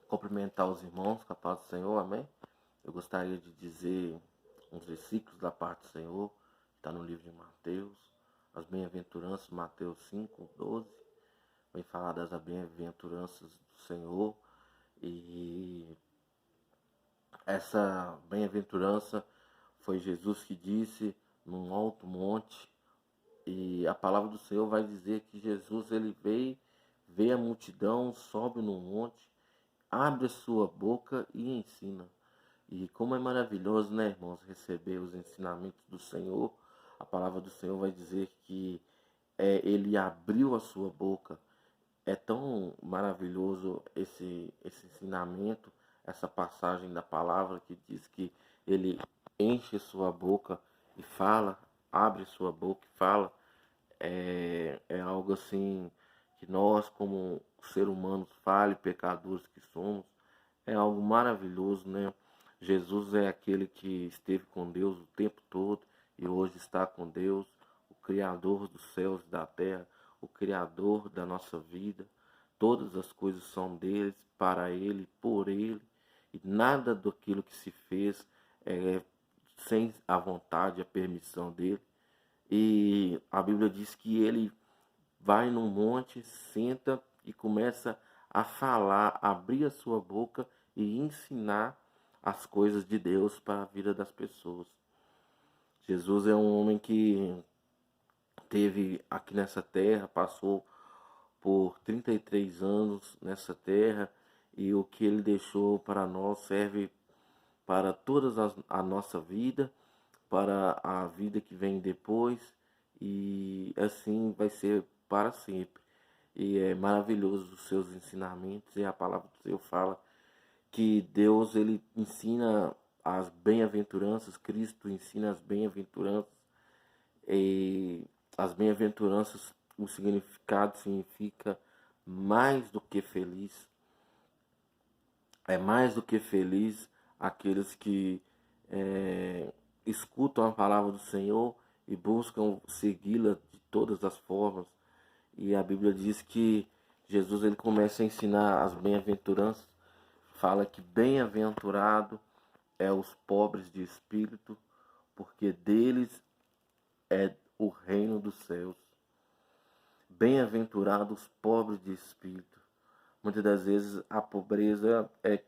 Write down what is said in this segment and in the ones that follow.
Cumprimentar os irmãos com a paz do Senhor, amém? Eu gostaria de dizer uns versículos da parte do Senhor, que está no livro de Mateus, as bem-aventuranças, Mateus 5:12, vem falar das bem-aventuranças do Senhor, e essa bem-aventurança foi Jesus que disse num alto monte, e a palavra do Senhor vai dizer que Jesus ele veio, vê a multidão, sobe no monte, abre a sua boca e ensina. E como é maravilhoso, né, irmãos, receber os ensinamentos do Senhor. A palavra do Senhor vai dizer que ele abriu a sua boca. É tão maravilhoso esse ensinamento, essa passagem da palavra que diz que ele enche sua boca e fala, abre sua boca e fala. É algo assim que nós, como ser humanos pecadores que somos, é algo maravilhoso, né? Jesus é aquele que esteve com Deus o tempo todo e hoje está com Deus, o Criador dos céus e da terra, o Criador da nossa vida. Todas as coisas são dele, para ele, por ele, e nada daquilo que se fez é sem a vontade, a permissão dele. E a Bíblia diz que ele vai num monte, senta e começa a falar, abrir a sua boca e ensinar as coisas de Deus para a vida das pessoas. Jesus é um homem que teve aqui nessa terra, passou por 33 anos nessa terra, e o que ele deixou para nós serve para a nossa vida, para a vida que vem depois, e assim vai ser para sempre. E é maravilhoso os seus ensinamentos, e a palavra do Senhor fala que Deus ele ensina as bem-aventuranças, Cristo ensina as bem-aventuranças, e as bem-aventuranças, o significado significa mais do que feliz. É mais do que feliz aqueles que escutam a palavra do Senhor e buscam segui-la de todas as formas. E a Bíblia diz que Jesus ele começa a ensinar as bem-aventuranças, fala que bem-aventurado é os pobres de espírito, porque deles é o reino dos céus. Bem-aventurados os pobres de espírito. Muitas das vezes a pobreza é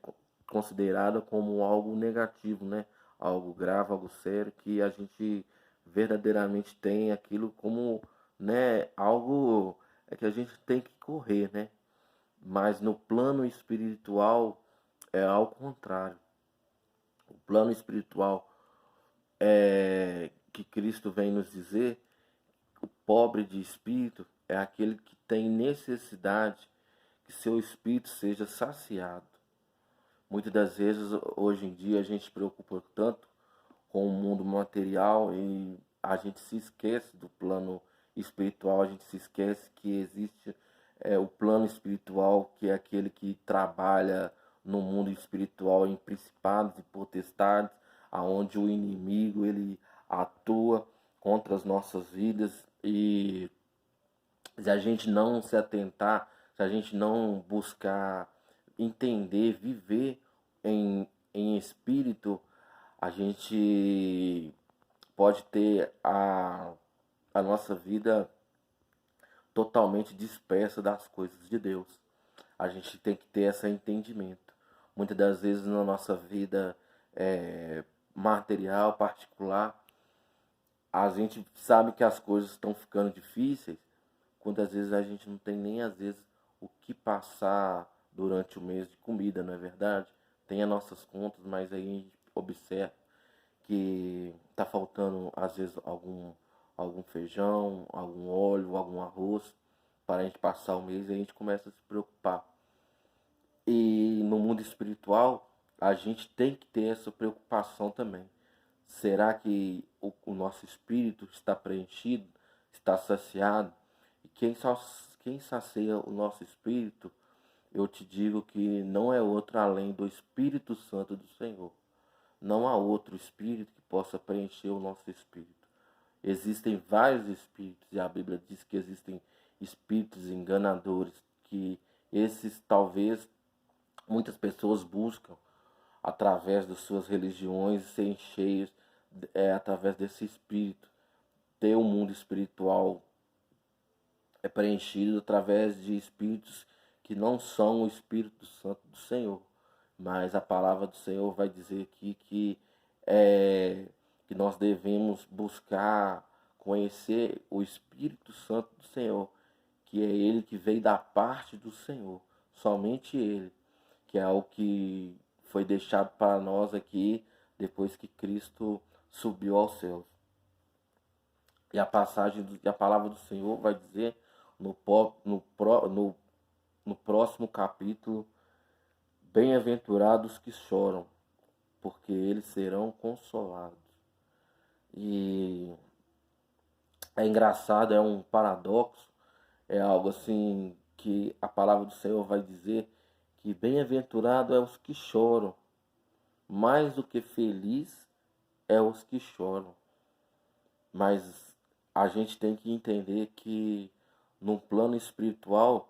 considerada como algo negativo, né? Algo grave, algo sério, que a gente verdadeiramente tem aquilo como, né, algo que a gente tem que correr, né? Mas no plano espiritual é ao contrário. O plano espiritual é que Cristo vem nos dizer, o pobre de espírito é aquele que tem necessidade que seu espírito seja saciado. Muitas das vezes, hoje em dia, a gente se preocupa tanto com o mundo material e a gente se esquece do plano espiritual, a gente se esquece que existe o plano espiritual, que é aquele que trabalha no mundo espiritual em principados e potestades, aonde o inimigo ele atua contra as nossas vidas, e se a gente não se atentar, se a gente não buscar entender, viver em espírito, a gente pode ter a nossa vida totalmente dispersa das coisas de Deus. A gente tem que ter esse entendimento. Muitas das vezes na nossa vida material, particular, a gente sabe que as coisas estão ficando difíceis, quando às vezes a gente não tem nem às vezes o que passar durante o mês de comida, não é verdade? Tem as nossas contas, mas aí a gente observa que está faltando às vezes algum feijão, algum óleo, algum arroz para a gente passar o mês, e a gente começa a se preocupar. E no mundo espiritual, a gente tem que ter essa preocupação também. Será que o nosso espírito está preenchido, está saciado? E quem sacia o nosso espírito, eu te digo que não é outro além do Espírito Santo do Senhor. Não há outro espírito que possa preencher o nosso espírito. Existem vários espíritos, e a Bíblia diz que existem espíritos enganadores, que esses talvez Muitas pessoas buscam, através das suas religiões, serem cheios através desse espírito. Ter um mundo espiritual preenchido através de espíritos que não são o Espírito Santo do Senhor. Mas a palavra do Senhor vai dizer aqui que nós devemos buscar conhecer o Espírito Santo do Senhor, que é ele que veio da parte do Senhor, somente ele, que é o que foi deixado para nós aqui depois que Cristo subiu aos céus. E a palavra do Senhor vai dizer no próximo capítulo: bem-aventurados que choram, porque eles serão consolados. E é engraçado, é um paradoxo, é algo assim que a palavra do Senhor vai dizer que bem-aventurado é os que choram, mais do que feliz é os que choram. Mas a gente tem que entender que no plano espiritual,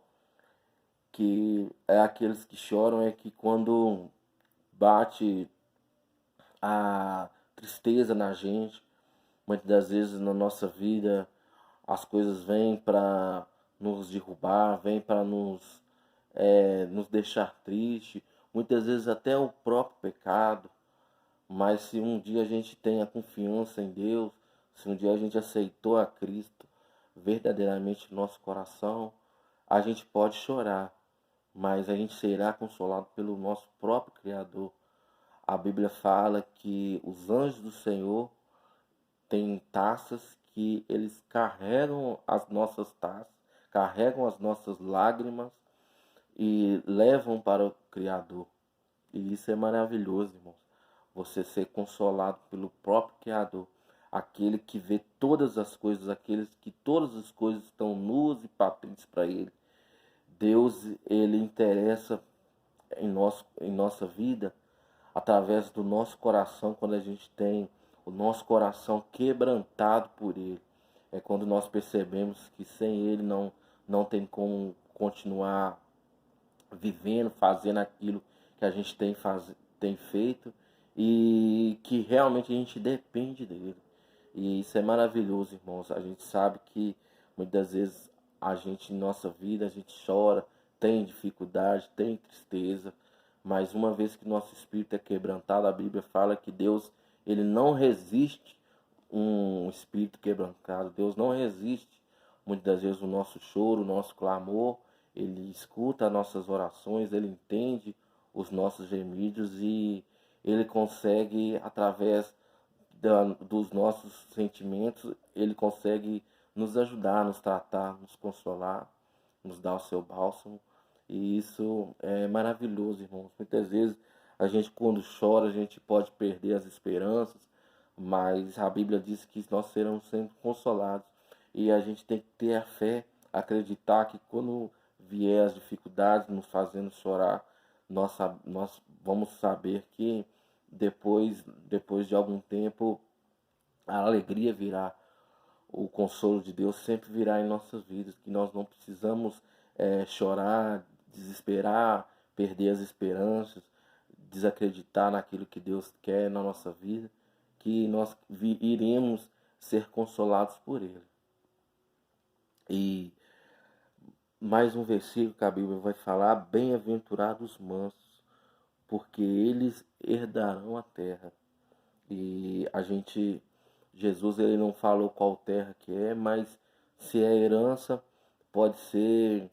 que é aqueles que choram é que quando bate a tristeza na gente, muitas das vezes na nossa vida as coisas vêm para nos derrubar, vêm para nos deixar triste, muitas vezes até o próprio pecado. Mas se um dia a gente tem a confiança em Deus, se um dia a gente aceitou a Cristo verdadeiramente no nosso coração, a gente pode chorar, mas a gente será consolado pelo nosso próprio Criador. A Bíblia fala que os anjos do Senhor têm taças que eles carregam as nossas taças, carregam as nossas lágrimas e levam para o Criador. E isso é maravilhoso, irmãos. Você ser consolado pelo próprio Criador, aquele que vê todas as coisas, aqueles que todas as coisas estão nuas e patentes para ele. Deus, ele interessa em nossa vida através do nosso coração, quando a gente tem o nosso coração quebrantado por ele. É quando nós percebemos que sem ele não tem como continuar vivendo, fazendo aquilo que a gente tem feito, e que realmente a gente depende dele. E isso é maravilhoso, irmãos. A gente sabe que muitas vezes a gente, em nossa vida, a gente chora, tem dificuldade, tem tristeza, mas uma vez que nosso espírito é quebrantado, a Bíblia fala que Deus, ele não resiste um espírito quebrantado. Deus não resiste muitas das vezes o nosso choro, o nosso clamor. Ele escuta as nossas orações, ele entende os nossos gemidos e ele consegue, através dos nossos sentimentos, ele consegue nos ajudar, nos tratar, nos consolar, nos dar o seu bálsamo. E isso é maravilhoso, irmãos. Muitas vezes a gente, quando chora, a gente pode perder as esperanças, mas a Bíblia diz que nós seremos sempre consolados. E a gente tem que ter a fé, acreditar que quando vier as dificuldades nos fazendo chorar, nós vamos saber que depois de algum tempo, a alegria virá, o consolo de Deus sempre virá em nossas vidas, que nós não precisamos chorar, desesperar, perder as esperanças, desacreditar naquilo que Deus quer na nossa vida, que nós iremos ser consolados por Ele. E mais um versículo que a Bíblia vai falar: bem-aventurados os mansos, porque eles herdarão a terra. E Jesus, ele não falou qual terra que é, mas se é herança, pode ser,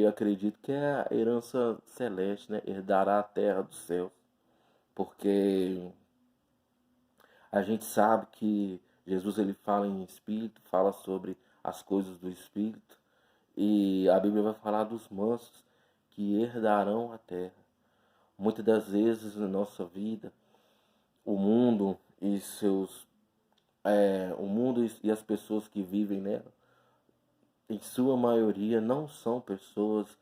acredito que é a herança celeste, né? Herdará a terra dos céus. Porque a gente sabe que Jesus, ele fala em espírito, fala sobre as coisas do espírito, e a Bíblia vai falar dos mansos que herdarão a terra. Muitas das vezes na nossa vida, o mundo e as pessoas que vivem nela, em sua maioria, não são pessoas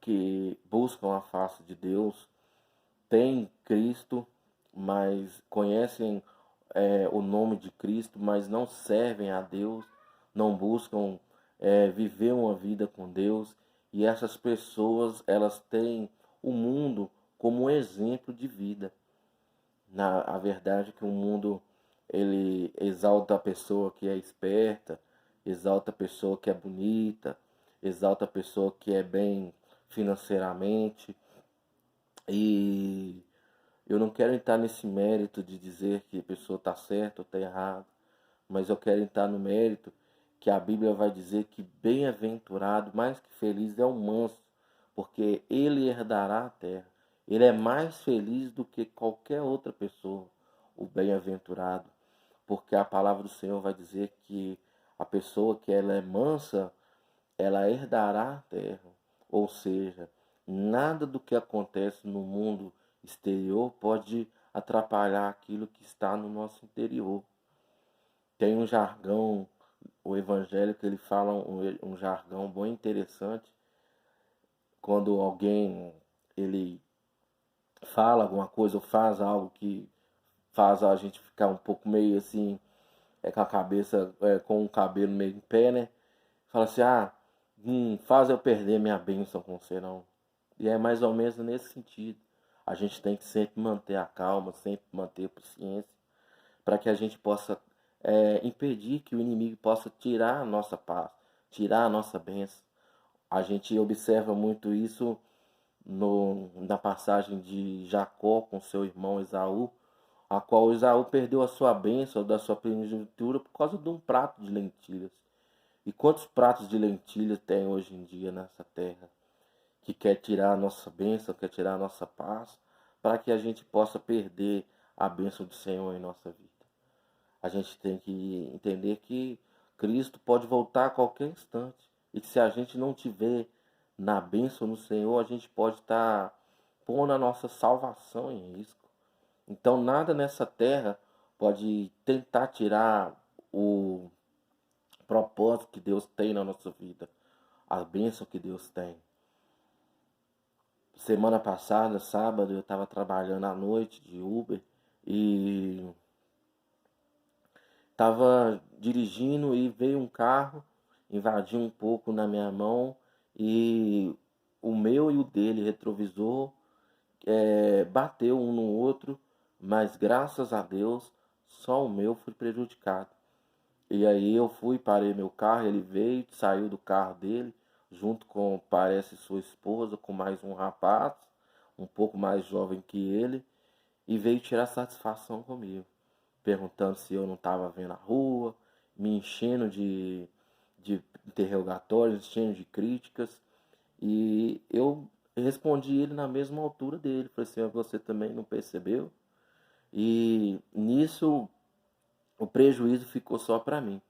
que buscam a face de Deus, têm Cristo, mas conhecem o nome de Cristo, mas não servem a Deus, não buscam viver uma vida com Deus. E essas pessoas, elas têm o mundo como um exemplo de vida. A verdade é que o mundo ele exalta a pessoa que é esperta, exalta a pessoa que é bonita, exalta a pessoa que é bem financeiramente. E eu não quero entrar nesse mérito de dizer que a pessoa está certa ou está errada, mas eu quero entrar no mérito que a Bíblia vai dizer que bem-aventurado, mais que feliz é o manso, porque ele herdará a terra. Ele é mais feliz do que qualquer outra pessoa, o bem-aventurado, porque a palavra do Senhor vai dizer que a pessoa que ela é mansa, ela herdará a terra. Ou seja, nada do que acontece no mundo exterior pode atrapalhar aquilo que está no nosso interior. Tem um jargão, o evangélico ele fala um jargão bem interessante, quando alguém ele fala alguma coisa ou faz algo que faz a gente ficar um pouco meio assim, com a cabeça, com o cabelo meio em pé, né? Fala assim, faz eu perder minha bênção com você, não. E é mais ou menos nesse sentido. A gente tem que sempre manter a calma, sempre manter a paciência, para que a gente possa impedir que o inimigo possa tirar a nossa paz, tirar a nossa bênção. A gente observa muito isso na passagem de Jacó com seu irmão Esaú, a qual Esaú perdeu a sua bênção da sua primogenitura por causa de um prato de lentilhas. E quantos pratos de lentilhas tem hoje em dia nessa terra que quer tirar a nossa bênção, quer tirar a nossa paz, para que a gente possa perder a bênção do Senhor em nossa vida? A gente tem que entender que Cristo pode voltar a qualquer instante. E que se a gente não tiver na bênção no Senhor, a gente pode estar pondo a nossa salvação em risco. Então nada nessa terra pode tentar tirar o propósito que Deus tem na nossa vida, a bênção que Deus tem. Semana passada, sábado, eu estava trabalhando à noite de Uber e estava dirigindo e veio um carro, invadiu um pouco na minha mão e o meu e o dele, retrovisor, bateu um no outro, mas graças a Deus só o meu foi prejudicado. E aí eu fui, parei meu carro, ele veio, saiu do carro dele, junto com, parece, sua esposa, com mais um rapaz, um pouco mais jovem que ele, e veio tirar satisfação comigo, perguntando se eu não estava vendo a rua, me enchendo de interrogatórios, enchendo de críticas, e eu respondi ele na mesma altura dele, falei assim, você também não percebeu? E nisso o prejuízo ficou só para mim.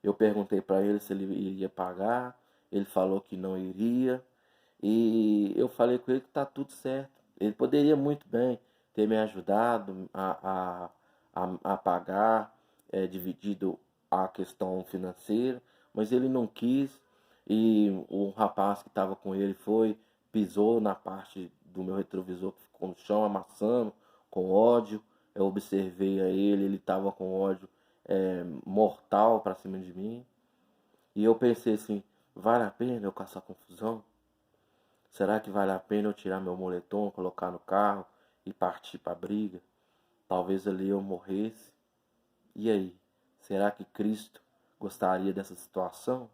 Eu perguntei para ele se ele iria pagar, ele falou que não iria, e eu falei com ele que está tudo certo. Ele poderia muito bem ter me ajudado a pagar, dividido a questão financeira, mas ele não quis, e o rapaz que estava com ele pisou na parte do meu retrovisor que ficou no chão, amassando, com ódio. Eu observei a ele, ele estava com ódio mortal para cima de mim. E eu pensei assim, vale a pena eu caçar confusão? Será que vale a pena eu tirar meu moletom, colocar no carro e partir para a briga? Talvez ali eu morresse. E aí, será que Cristo gostaria dessa situação?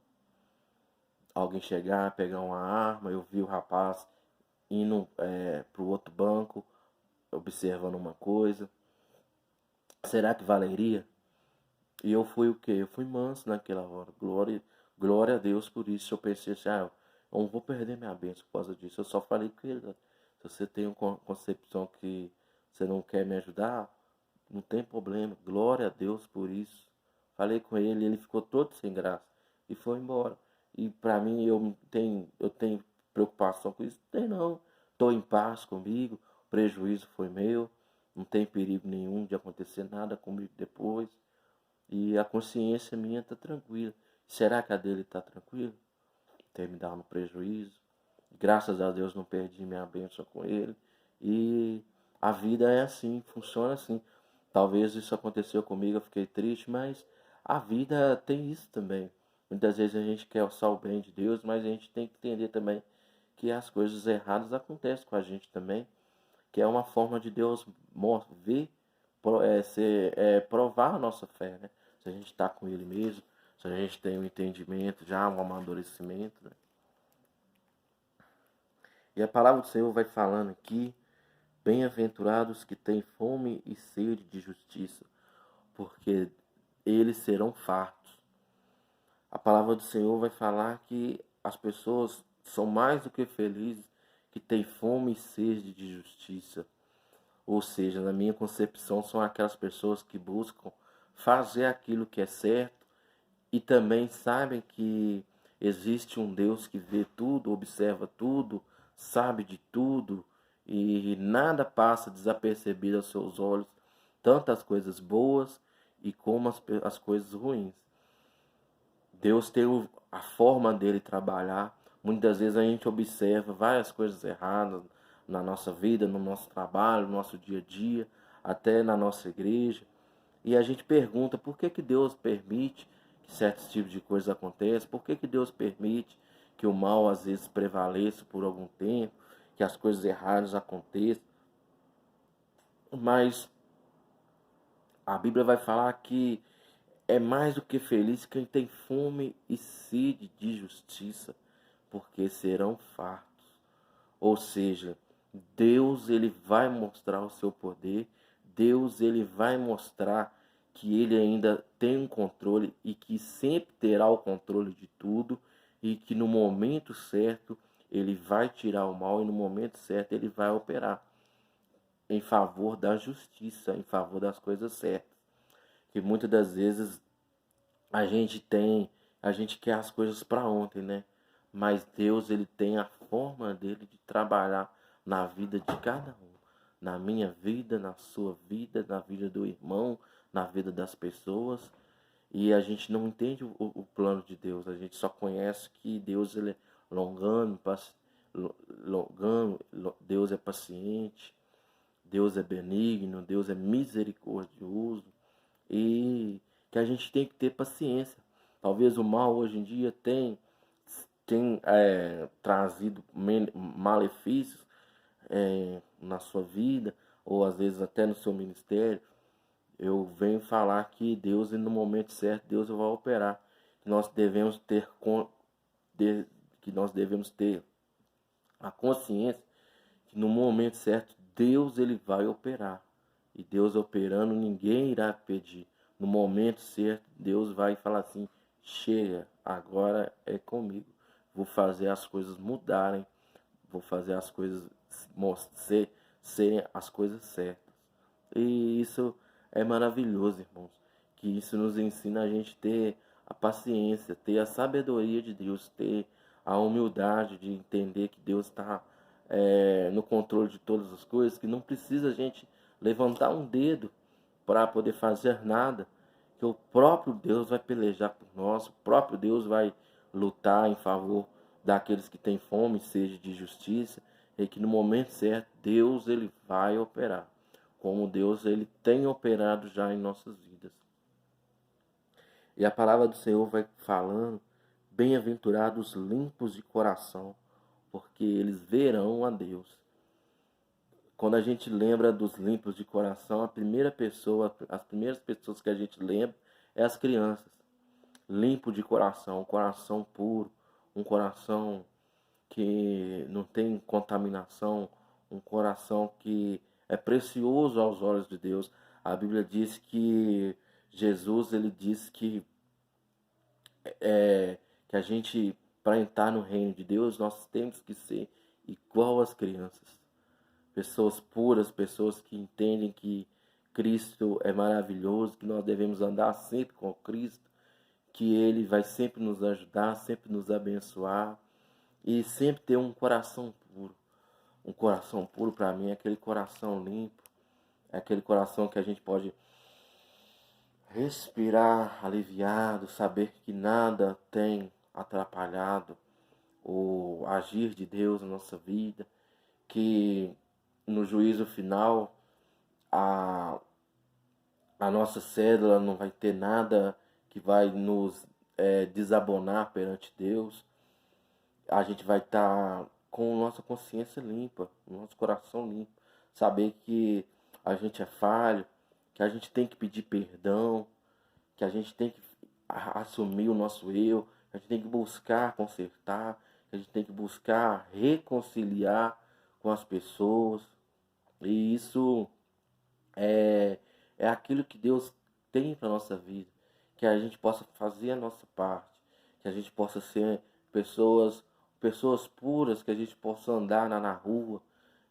Alguém chegar, pegar uma arma, eu vi o rapaz indo para o outro banco, observando uma coisa. Será que valeria? E eu fui o quê? Eu fui manso naquela hora. Glória a Deus por isso. Eu pensei assim, eu não vou perder minha bênção por causa disso. Eu só falei com ele, se você tem uma concepção que você não quer me ajudar, não tem problema. Glória a Deus por isso. Falei com ele, ele ficou todo sem graça e foi embora. E para mim, eu tenho preocupação com isso? Tem não. Estou em paz comigo, o prejuízo foi meu, não tem perigo nenhum de acontecer nada comigo depois. E a consciência minha está tranquila. Será que a dele está tranquila? Ter me dado um prejuízo. Graças a Deus não perdi minha bênção com ele. E a vida é assim, funciona assim. Talvez isso aconteceu comigo, eu fiquei triste, mas a vida tem isso também. Muitas vezes a gente quer só o bem de Deus, mas a gente tem que entender também que as coisas erradas acontecem com a gente também, que é uma forma de Deus ver, provar a nossa fé, né? Se a gente está com Ele mesmo, se a gente tem um entendimento, já um amadurecimento, né? E a palavra do Senhor vai falando aqui, bem-aventurados que têm fome e sede de justiça, porque eles serão fartos. A palavra do Senhor vai falar que as pessoas são mais do que felizes que têm fome e sede de justiça. Ou seja, na minha concepção, são aquelas pessoas que buscam fazer aquilo que é certo e também sabem que existe um Deus que vê tudo, observa tudo, sabe de tudo e nada passa desapercebido aos seus olhos, tanto as coisas boas e como as coisas ruins. Deus tem a forma dele trabalhar. Muitas vezes a gente observa várias coisas erradas na nossa vida, no nosso trabalho, no nosso dia a dia, até na nossa igreja. E a gente pergunta por que Deus permite que certos tipos de coisas aconteçam, por que Deus permite que o mal às vezes prevaleça por algum tempo, que as coisas erradas aconteçam. Mas a Bíblia vai falar que é mais do que feliz quem tem fome e sede de justiça, porque serão fartos. Ou seja, Deus ele vai mostrar o seu poder, Deus ele vai mostrar que ele ainda tem um controle e que sempre terá o controle de tudo e que no momento certo ele vai tirar o mal e no momento certo ele vai operar em favor da justiça, em favor das coisas certas. Que muitas das vezes a gente quer as coisas para ontem, né? Mas Deus ele tem a forma dele de trabalhar na vida de cada um, na minha vida, na sua vida, na vida do irmão, na vida das pessoas. E a gente não entende o plano de Deus, a gente só conhece que Deus ele é longano, Deus é paciente, Deus é benigno, Deus é misericordioso e que a gente tem que ter paciência. Talvez o mal hoje em dia tem trazido malefícios na sua vida ou às vezes até no seu ministério. Eu venho falar que Deus, no momento certo, Deus vai operar. Que nós devemos ter que nós devemos ter a consciência que no momento certo Deus ele vai operar. E Deus operando, ninguém irá pedir. No momento certo, Deus vai falar assim: chega, agora é comigo. Vou fazer as coisas mudarem. Vou fazer as coisas serem as coisas certas. E isso é maravilhoso, irmãos. Que isso nos ensina a gente ter a paciência, ter a sabedoria de Deus, ter a humildade de entender que Deus está no controle de todas as coisas, que não precisa a gente levantar um dedo para poder fazer nada, que o próprio Deus vai pelejar por nós, o próprio Deus vai lutar em favor daqueles que têm fome e sede de justiça, e que no momento certo Deus ele vai operar, como Deus ele tem operado já em nossas vidas. E a palavra do Senhor vai falando: bem-aventurados limpos de coração, porque eles verão a Deus. Quando a gente lembra dos limpos de coração, as primeiras pessoas que a gente lembra é as crianças. Limpo de coração, um coração puro, um coração que não tem contaminação, um coração que é precioso aos olhos de Deus. A Bíblia diz que Jesus ele disse que a gente, para entrar no reino de Deus, nós temos que ser igual às crianças. Pessoas puras, pessoas que entendem que Cristo é maravilhoso, que nós devemos andar sempre com Cristo, que Ele vai sempre nos ajudar, sempre nos abençoar e sempre ter um coração puro. Um coração puro para mim é aquele coração limpo, é aquele coração que a gente pode respirar aliviado, saber que nada tem atrapalhado o agir de Deus na nossa vida, que no juízo final a, a nossa cédula não vai ter nada que vai nos desabonar perante Deus. A gente vai estar com nossa consciência limpa, nosso coração limpo. Saber que a gente é falho, que a gente tem que pedir perdão, que a gente tem que assumir o nosso erro, que a gente tem que buscar consertar, que a gente tem que buscar reconciliar com as pessoas. E isso é, é aquilo que Deus tem para nossa vida, que a gente possa fazer a nossa parte, que a gente possa ser pessoas puras, que a gente possa andar na rua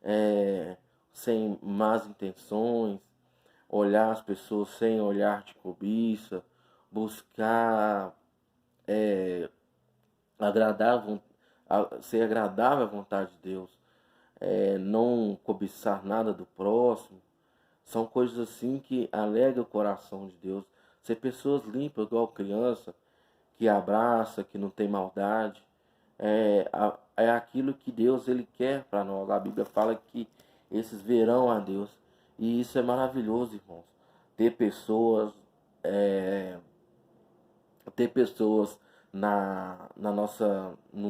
é, sem más intenções, olhar as pessoas sem olhar de cobiça, buscar agradar, ser agradável à vontade de Deus, não cobiçar nada do próximo. São coisas assim que alegram o coração de Deus. Ser pessoas limpas, igual criança, que abraça, que não tem maldade, é aquilo que Deus ele quer para nós. A Bíblia fala que esses verão a Deus. E isso é maravilhoso, irmãos. Ter pessoas, é, ter pessoas no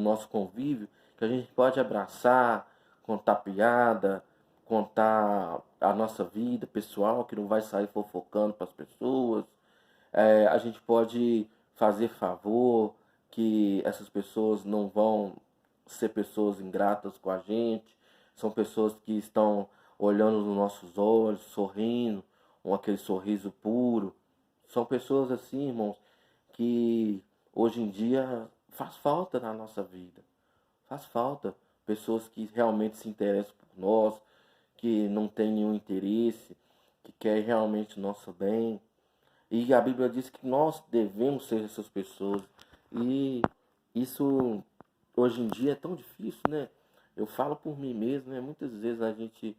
nosso convívio que a gente pode abraçar, contar piada, contar a nossa vida pessoal, que não vai sair fofocando para as pessoas. A gente pode fazer favor, que essas pessoas não vão ser pessoas ingratas com a gente, são pessoas que estão olhando nos nossos olhos, sorrindo, com aquele sorriso puro. São pessoas assim, irmãos, que hoje em dia faz falta na nossa vida. Faz falta pessoas que realmente se interessam por nós, que não têm nenhum interesse, que querem realmente o nosso bem. E a Bíblia diz que nós devemos ser essas pessoas. E isso hoje em dia é tão difícil, né? Eu falo por mim mesmo, né? Muitas vezes a gente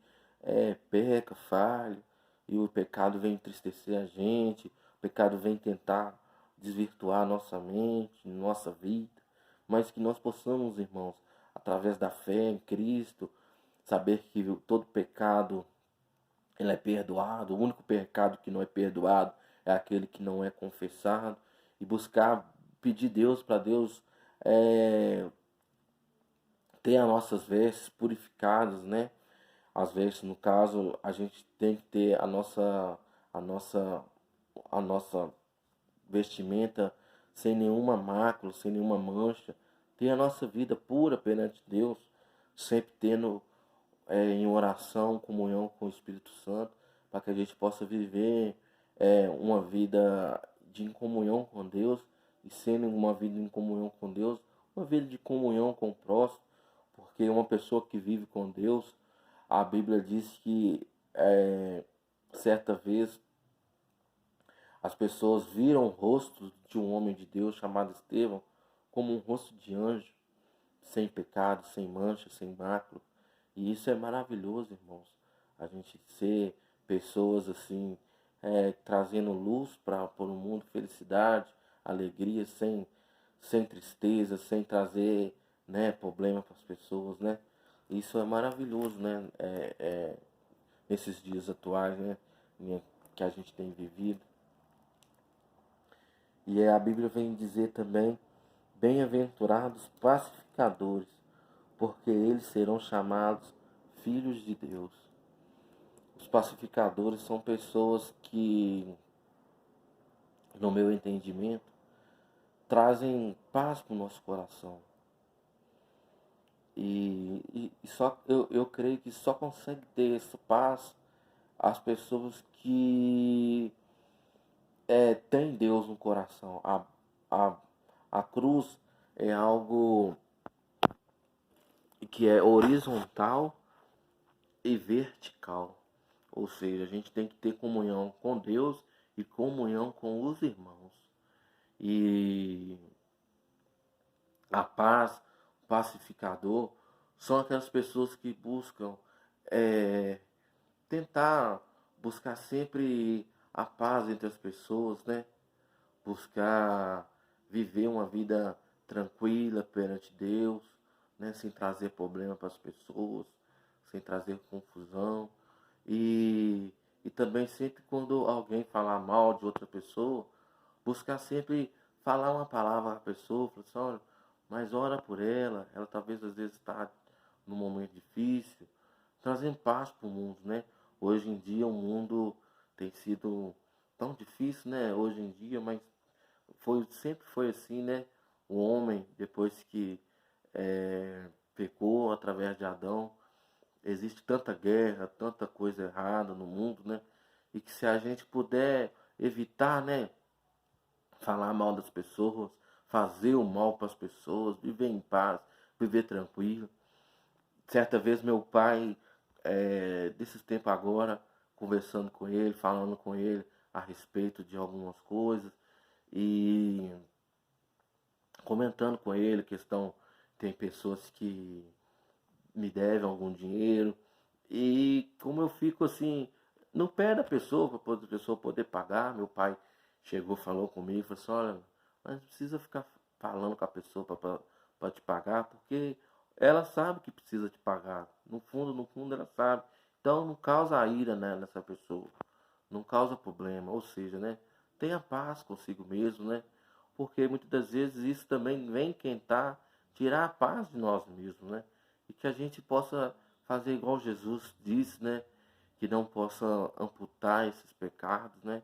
peca, falha, e o pecado vem entristecer a gente, o pecado vem tentar desvirtuar a nossa mente, nossa vida, mas que nós possamos, irmãos, através da fé em Cristo, saber que todo pecado ele é perdoado. O único pecado que não é perdoado é aquele que não é confessado. E buscar, pedir Deus para Deus é, ter as nossas vestes purificadas, né? As vestes, no caso, a gente tem que ter a nossa, a nossa vestimenta sem nenhuma mácula, sem nenhuma mancha. Ter a nossa vida pura perante Deus, sempre tendo em oração, comunhão com o Espírito Santo, para que a gente possa viver uma vida de comunhão com Deus, e sendo uma vida em comunhão com Deus, uma vida de comunhão com o próximo, porque uma pessoa que vive com Deus, a Bíblia diz que certa vez as pessoas viram o rosto de um homem de Deus chamado Estevão como um rosto de anjo, sem pecado, sem mancha, sem mácula. E isso é maravilhoso, irmãos. A gente ser pessoas assim, trazendo luz para o mundo, felicidade, alegria, sem tristeza, sem trazer problema para as pessoas, né? Isso é maravilhoso, né? Nesses dias atuais, né? Que a gente tem vivido. E a Bíblia vem dizer também: bem-aventurados pacificadores, porque eles serão chamados filhos de Deus. Os pacificadores são pessoas que, no meu entendimento, trazem paz para o nosso coração. E só eu creio que só consegue ter essa paz as pessoas que têm Deus no coração. A, a cruz é algo que é horizontal e vertical. Ou seja, a gente tem que ter comunhão com Deus e comunhão com os irmãos. E a paz, o pacificador, são aquelas pessoas que buscam tentar buscar sempre a paz entre as pessoas, né? Buscar viver uma vida tranquila perante Deus, né? Sem trazer problema para as pessoas, sem trazer confusão. E também sempre quando alguém falar mal de outra pessoa, buscar sempre falar uma palavra à pessoa, falar assim, olha, mas ora por ela talvez às vezes está num momento difícil, trazendo paz para o mundo, né? Hoje em dia o mundo tem sido tão difícil, né? Hoje em dia, mas sempre foi assim, né? O homem, depois que pecou através de Adão, existe tanta guerra, tanta coisa errada no mundo, né? E que se a gente puder evitar, né? Falar mal das pessoas, fazer o mal para as pessoas, viver em paz, viver tranquilo. Certa vez meu pai, desses tempos agora, conversando com ele, falando com ele a respeito de algumas coisas e comentando com ele questão, tem pessoas que me devem algum dinheiro e como eu fico assim no pé da pessoa para a pessoa poder pagar, meu pai chegou, falou comigo, falou assim, olha, mas não precisa ficar falando com a pessoa para te pagar, porque ela sabe que precisa te pagar. No fundo ela sabe. Então não causa ira, né, nessa pessoa. Não causa problema. Ou seja, né, tenha paz consigo mesmo, né? Porque muitas das vezes isso também vem tentar tirar a paz de nós mesmos, né? E que a gente possa fazer igual Jesus disse, né? Que não possa amputar esses pecados, né?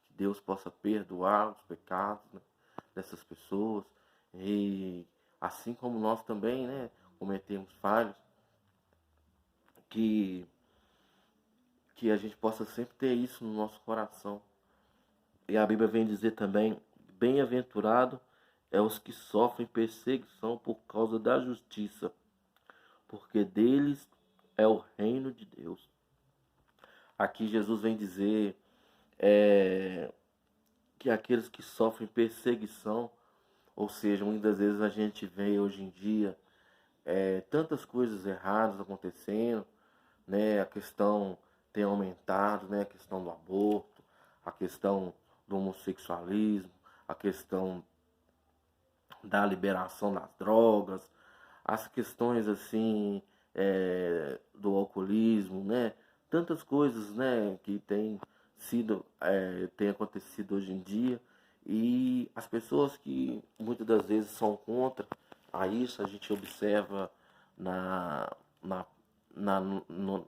Que Deus possa perdoar os pecados, né, dessas pessoas. E assim como nós também, né, cometemos falhas, que, que a gente possa sempre ter isso no nosso coração. E a Bíblia vem dizer também, bem-aventurado é os que sofrem perseguição por causa da justiça, porque deles é o reino de Deus. Aqui Jesus vem dizer que aqueles que sofrem perseguição, ou seja, muitas vezes a gente vê hoje em dia tantas coisas erradas acontecendo, né? A questão tem aumentado, né? A questão do aborto, a questão do homossexualismo, a questão da liberação das drogas, as questões assim do alcoolismo, né? Tantas coisas, né? Que tem acontecido hoje em dia e as pessoas que muitas das vezes são contra a isso a gente observa na, na,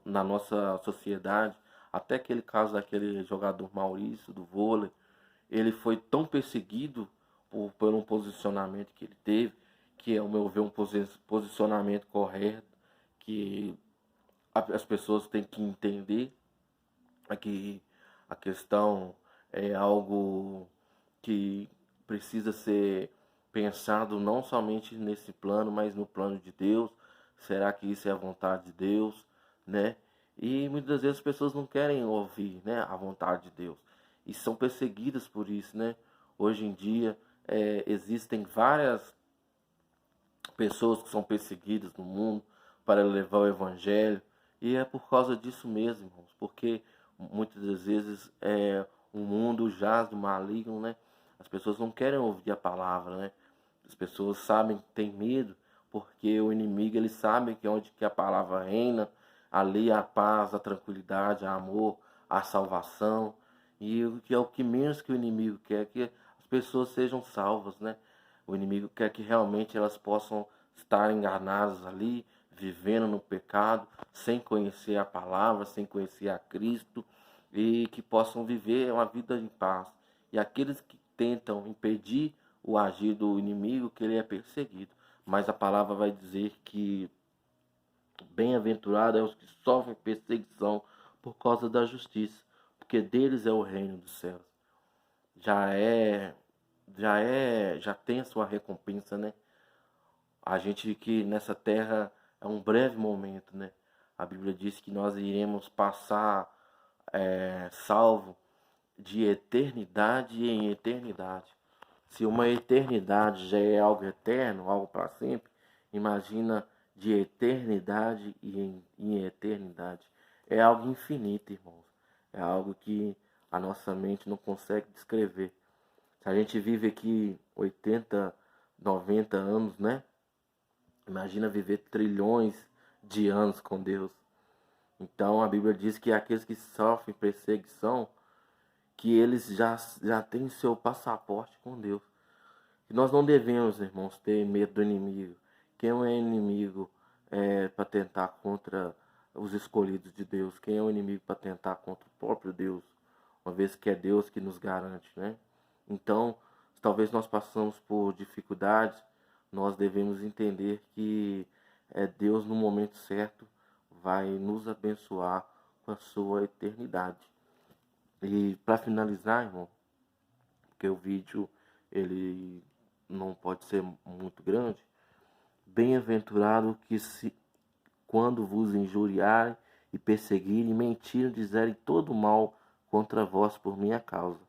na nossa sociedade, até aquele caso daquele jogador Maurício do vôlei, ele foi tão perseguido por um posicionamento que ele teve, que ao meu ver um posicionamento correto, que as pessoas têm que entender que a questão é algo que precisa ser pensado não somente nesse plano, mas no plano de Deus. Será que isso é a vontade de Deus, né? E muitas vezes as pessoas não querem ouvir, né, a vontade de Deus e são perseguidas por isso, né? Hoje em dia existem várias pessoas que são perseguidas no mundo para levar o evangelho e é por causa disso mesmo, irmãos, porque muitas das vezes o mundo jaz do maligno, né? As pessoas não querem ouvir a palavra, né? As pessoas sabem, têm medo, porque o inimigo, ele sabe que onde que a palavra reina, ali há a paz, a tranquilidade, o amor, a salvação. E o que é o que menos que o inimigo quer, que as pessoas sejam salvas, né? O inimigo quer que realmente elas possam estar enganadas ali, vivendo no pecado, sem conhecer a palavra, sem conhecer a Cristo, e que possam viver uma vida em paz. E aqueles que tentam impedir o agir do inimigo, que ele é perseguido. Mas a palavra vai dizer que bem-aventurado é os que sofrem perseguição por causa da justiça, porque deles é o reino dos céus. Já é, já tem a sua recompensa, né? A gente que nessa terra é um breve momento, né? A Bíblia diz que nós iremos passar salvo de eternidade em eternidade. Se uma eternidade já é algo eterno, algo para sempre, imagina de eternidade em eternidade. É algo infinito, irmãos. É algo que a nossa mente não consegue descrever. Se a gente vive aqui 80, 90 anos, né? Imagina viver trilhões de anos com Deus. Então a Bíblia diz que aqueles que sofrem perseguição, que eles já têm seu passaporte com Deus. E nós não devemos, irmãos, ter medo do inimigo. Quem é inimigo para tentar contra os escolhidos de Deus? Quem é o inimigo para tentar contra o próprio Deus? Uma vez que é Deus que nos garante, né? Então, talvez nós passamos por dificuldades, nós devemos entender que Deus no momento certo vai nos abençoar com a sua eternidade. E para finalizar, irmão, porque o vídeo ele não pode ser muito grande, bem-aventurado que se quando vos injuriarem e perseguirem, mentirem, dizerem todo mal contra vós por minha causa.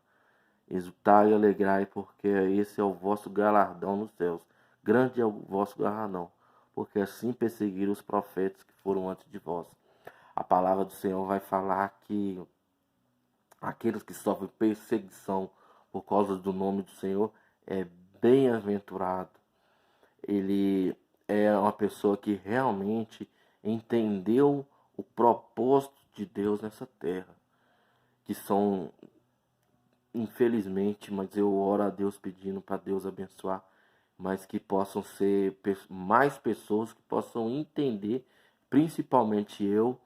Exultai e alegrai, porque esse é o vosso galardão nos céus. Grande é o vosso galardão, porque assim perseguiram os profetas que foram antes de vós. A palavra do Senhor vai falar que aqueles que sofrem perseguição por causa do nome do Senhor é bem-aventurado. Ele é uma pessoa que realmente entendeu o propósito de Deus nessa terra, que são, infelizmente, mas eu oro a Deus pedindo para Deus abençoar, mas que possam ser mais pessoas que possam entender, principalmente eu,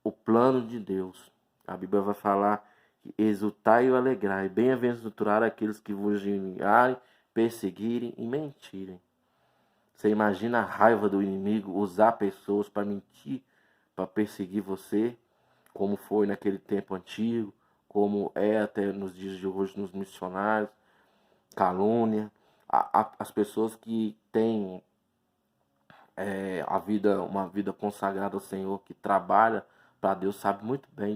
o plano de Deus. A Bíblia vai falar que exultai e alegrai, bem-aventurado aqueles que vos injuriarem, perseguirem e mentirem. Você imagina a raiva do inimigo usar pessoas para mentir, para perseguir você, como foi naquele tempo antigo, como é até nos dias de hoje nos missionários, calúnia. As pessoas que têm uma vida consagrada ao Senhor, que trabalha para Deus, sabe muito bem